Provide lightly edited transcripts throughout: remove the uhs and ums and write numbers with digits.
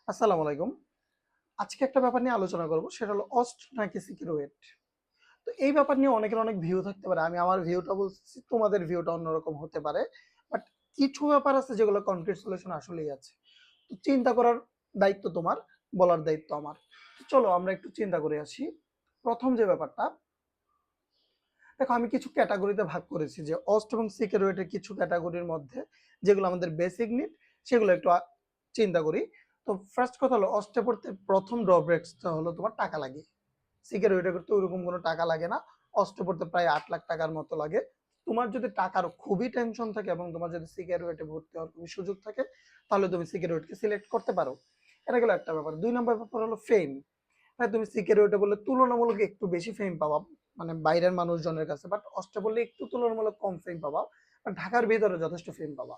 আসসালামু আলাইকুম। আজকে একটা ব্যাপার নিয়ে আলোচনা করব, সেটা হলো অস্ট নাকি সিক্রেট। তো এই ব্যাপার নিয়ে অনেকের অনেক ভিউ থাকতে পারে। আমি আমার ভিউটা বলছি, তোমাদের ভিউটা অন্যরকম হতে পারে। বাট কিছু ব্যাপার আছে যেগুলো কনক্রিট সলিউশন আসলেই আছে। তো চিন্তা করার দায়িত্ব তোমার, বলার দায়িত্ব আমার। তো চলো আমরা একটু চিন্তা করে আসি। প্রথম যে ব্যাপারটা, দেখো আমি কিছু ক্যাটাগরিতে ভাগ করেছি, যে অস্ট এবং সিকিউরিটির কিছু ক্যাটাগরির মধ্যে যেগুলো আমাদের বেসিক নিড সেগুলো একটু চিন্তা করি। তো ফার্স্ট কথা হলো, অস্টে পড়তে প্রথম ড্রব্যাকসটা হলো তোমার টাকা লাগে। সিকিউরিটি করতে ওরকম কোনো টাকা লাগে না। অস্টে পড়তে প্রায় 8 লাখ টাকার মতো লাগে। তোমার যদি টাকার খুবই টেনশন থাকে এবং তোমার যদি সিকিউরিটি ভর্তি হওয়ার খুবই সুযোগ থাকে, তাহলে তুমি সিকিউরিটিকে সিলেক্ট করতে পারো। এটা গেলো একটা ব্যাপার। 2 নম্বর ব্যাপার হলো ফেম। হ্যাঁ, তুমি সিকিউরিটি বললে তুলনামূলক একটু বেশি ফেম পাবা, মানে বাইরের মানুষজনের কাছে। বাট অস্ট্রে বললে একটু তুলনামূলক কম ফেম পাবা, বাট ঢাকার ভিতরে যথেষ্ট ফেম পাবা।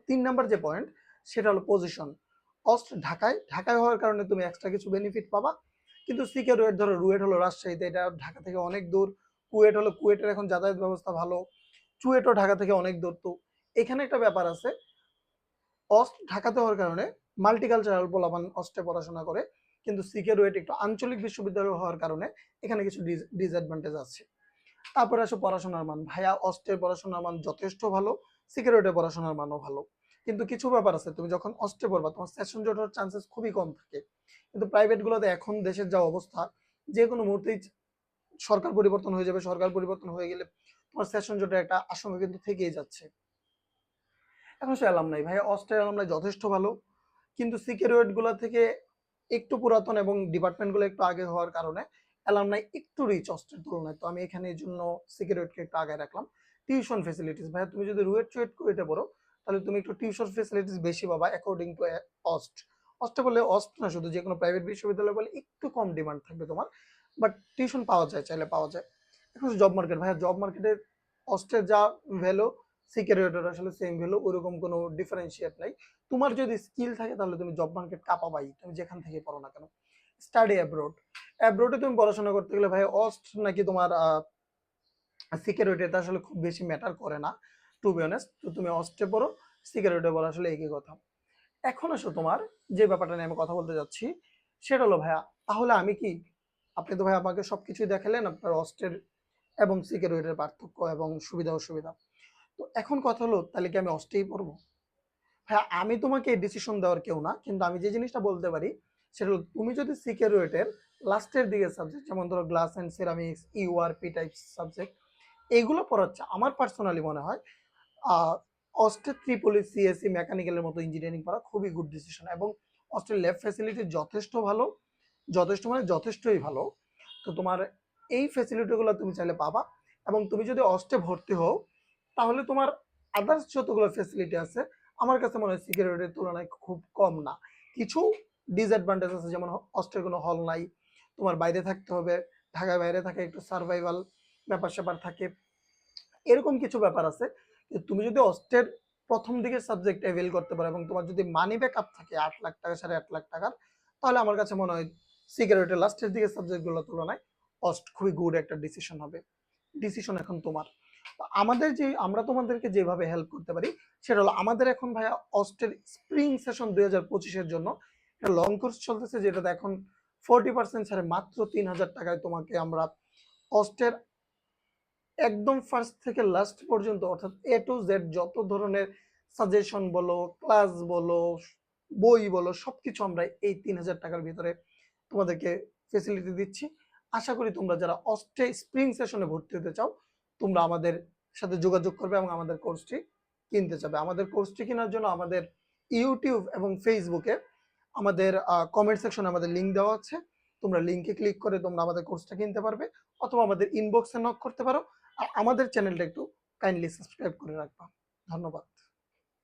3 নাম্বার যে পয়েন্ট, সেটা হলো পজিশন। অস্ট ঢাকায় ঢাকায় হওয়ার কারণে তুমি এক্সট্রা কিছু বেনিফিট পাবা। কিন্তু সিকিউরিটি ধরো রুয়েট হলো রাজশাহীতে, এটা ঢাকা থেকে অনেক দূর। কুয়েট হলো, কুয়েটের এখন যাতায়াত ব্যবস্থা ভালো। চুয়েটও ঢাকা থেকে অনেক দূর। তো এখানে একটা ব্যাপার আছে, অস্ট ঢাকাতে হওয়ার কারণে মাল্টিকালচারাল পোলাপান অস্টে পড়াশোনা করে, কিন্তু সিকিউরিটি একটু আঞ্চলিক বিশ্ববিদ্যালয় হওয়ার কারণে এখানে কিছু ডিসঅ্যাডভান্টেজ আছে। তারপরে আসো পড়াশোনার মান। ভাইয়া অস্ট্রের পড়াশোনার মান যথেষ্ট ভালো, সিকিউরিটি পড়াশোনার মানও ভালো। কিন্তু কিছু ব্যাপার আছে, তুমি যখন অস্ট্রে পড়বা তোমার সেশন জটের চান্সেস খুবই কম থাকে। কিন্তু প্রাইভেট গুলোতে এখন দেশের যা অবস্থা, যে কোনো মুহূর্তেই সরকার পরিবর্তন হয়ে যাবে। সরকার পরিবর্তন হয়ে গেলে তোমার সেশন জটের একটা আশঙ্কা কিন্তু থেকেই যাচ্ছে। এখন সে অ্যালামনাই, ভাই অস্ট্রের অ্যালামনাই যথেষ্ট ভালো, কিন্তু সিকিউরিটি গুলো থেকে একটু পুরাতন এবং ডিপার্টমেন্ট গুলো একটু আগে হওয়ার কারণে অ্যালামনাই একটু রিচ অস্ট্রের তুলনায়। তো আমি এখানে এই জন্য সিকিউরিটিকে একটু আগে রাখলাম। টিউশন ফেসিলিটিস, ভাই তুমি যদি রুয়েট চুয়েট কুয়েটে পড়ো, তাহলে তুমি একটু টিউশন ফেসিলিটিস বেশি পাবা অ্যাকর্ডিং টু অস্ট। অস্টে বললে অস্ট না, শুধু যে কোনো প্রাইভেট বিশ্ববিদ্যালয় বলে একটু কম ডিমান্ড থাকবে তোমার, বাট টিউশন পাওয়া যায়, চাইলে পাওয়া যায়। এখন জব মার্কেট, ভাইয়া জব মার্কেটে অস্ট্রের যা ভ্যালু, সিকিউরিটির আসলে সেম ভ্যালু, ওরকম কোনো ডিফারেন্সিয়েট নাই। তোমার যদি স্কিল থাকে তাহলে তুমি জব মার্কেট কাঁপাবাই, তুমি যেখান থেকে পড়ো না কেন। স্টাডি অ্যাব্রোড, অ্যাব্রোডে তুমি পড়াশোনা করতে গেলে ভাই অস্ট নাকি তোমার সিকিউরিটিতে আসলে খুব বেশি ম্যাটার করে না, টু বি অনেস্ট। তো তুমি অস্টে পড়ো, সিকিউরিটি পড়ো, আসলে একই কথা। এখন আসো তোমার যে ব্যাপারটা নিয়ে আমি কথা বলতে যাচ্ছি, সেটা হলো ভাইয়া, তাহলে আমি কি, আপনি তো ভাই আমাকে সবকিছুই দেখালেন আপনার অস্টের এবং সিকিউরিটির পার্থক্য এবং সুবিধা অসুবিধা। তো এখন কথা হলো, তাহলে কি আমি অস্টেই পড়বো? হ্যাঁ, আমি তোমাকে ডিসিশন দেওয়ার কেউ না, কিন্তু আমি যে জিনিসটা বলতে পারি সেটা হলো, তুমি যদি সিকিউরিটির লাস্টের দিকে সাবজেক্ট, যেমন ধরো glass and ceramics, URP type subject, এইগুলো পড়াচ্ছে, আমার পার্সোনালি মনে হয় অস্ট্রেল ত্রিপলি সিএসসি মেকানিক্যালের মতো ইঞ্জিনিয়ারিং পড়া খুবই গুড ডিসিশন। এবং অস্ট্রেল ল্যাব ফ্যাসিলিটি যথেষ্ট ভালো, যথেষ্ট মানে যথেষ্টই ভালো। তো তোমার এই ফ্যাসিলিটিগুলো তুমি চাইলে পাবা। এবং তুমি যদি অস্টে ভর্তি হও, তাহলে তোমার আদার্স যতগুলো ফ্যাসিলিটি আছে আমার কাছে মনে হয় সিকিউরিটির তুলনায় খুব কম না। কিছু ডিসঅ্যাডভান্টেজ আছে, যেমন অস্ট্রের কোনো হল নাই, তোমার বাইরে থাকতে হবে, ঢাকায় বাইরে থাকে, একটু সার্ভাইভাল ব্যাপার স্যাপার থাকে, এরকম কিছু ব্যাপার আছে। তুমি যদি অস্ট্রের প্রথম দিকের সাবজেক্ট অ্যাভেল করতে পারো এবং তোমার যদি মানি ব্যাক আপ থাকে 8 লাখ টাকা, 8.5 লাখ টাকার, তাহলে আমার কাছে মনে হয় সিকিউরিটি লাস্টের দিকের সাবজেক্টগুলোর তুলনায় অস্ট খুবই গুড একটা ডিসিশন হবে। ডিসিশন এখন তোমার। তো আমাদের যে, আমরা তোমাদেরকে যেভাবে হেল্প করতে পারি সেটা হলো, আমাদের এখন ভাইয়া অস্টের স্প্রিং সেশন 2025-এর জন্য একটা লং কোর্স চলতেছে, যেটাতে এখন 40% ছাড়ে মাত্র 3,000 টাকায় তোমাকে আমরা অস্টের একদম ফার্স্ট থেকে লাস্ট পর্যন্ত, অর্থাৎ এ টু জেড যত ধরনের সাজেশন বলো, ক্লাস বলো, বই বলো, সবকিছু আমরা এই 3,000 টাকার ভিতরে তোমাদেরকে ফেসিলিটি দিচ্ছি। আশা করি তোমরা যারা অস্টে স্প্রিং সেশনে ভর্তি হতে চাও, তোমরা আমাদের সাথে যোগাযোগ করবে এবং আমাদের কোর্সটি কিনতে চাবে। আমাদের কোর্সটি কেনার জন্য আমাদের ইউটিউব এবং ফেসবুকে আমাদের কমেন্ট সেকশনে আমাদের লিঙ্ক দেওয়া আছে। তোমরা লিঙ্কে ক্লিক করে তোমরা আমাদের কোর্সটা কিনতে পারবে, অথবা আমাদের ইনবক্সে নক করতে পারো। আর আমাদের চ্যানেলটা একটু কাইন্ডলি সাবস্ক্রাইব করে রাখবা। ধন্যবাদ।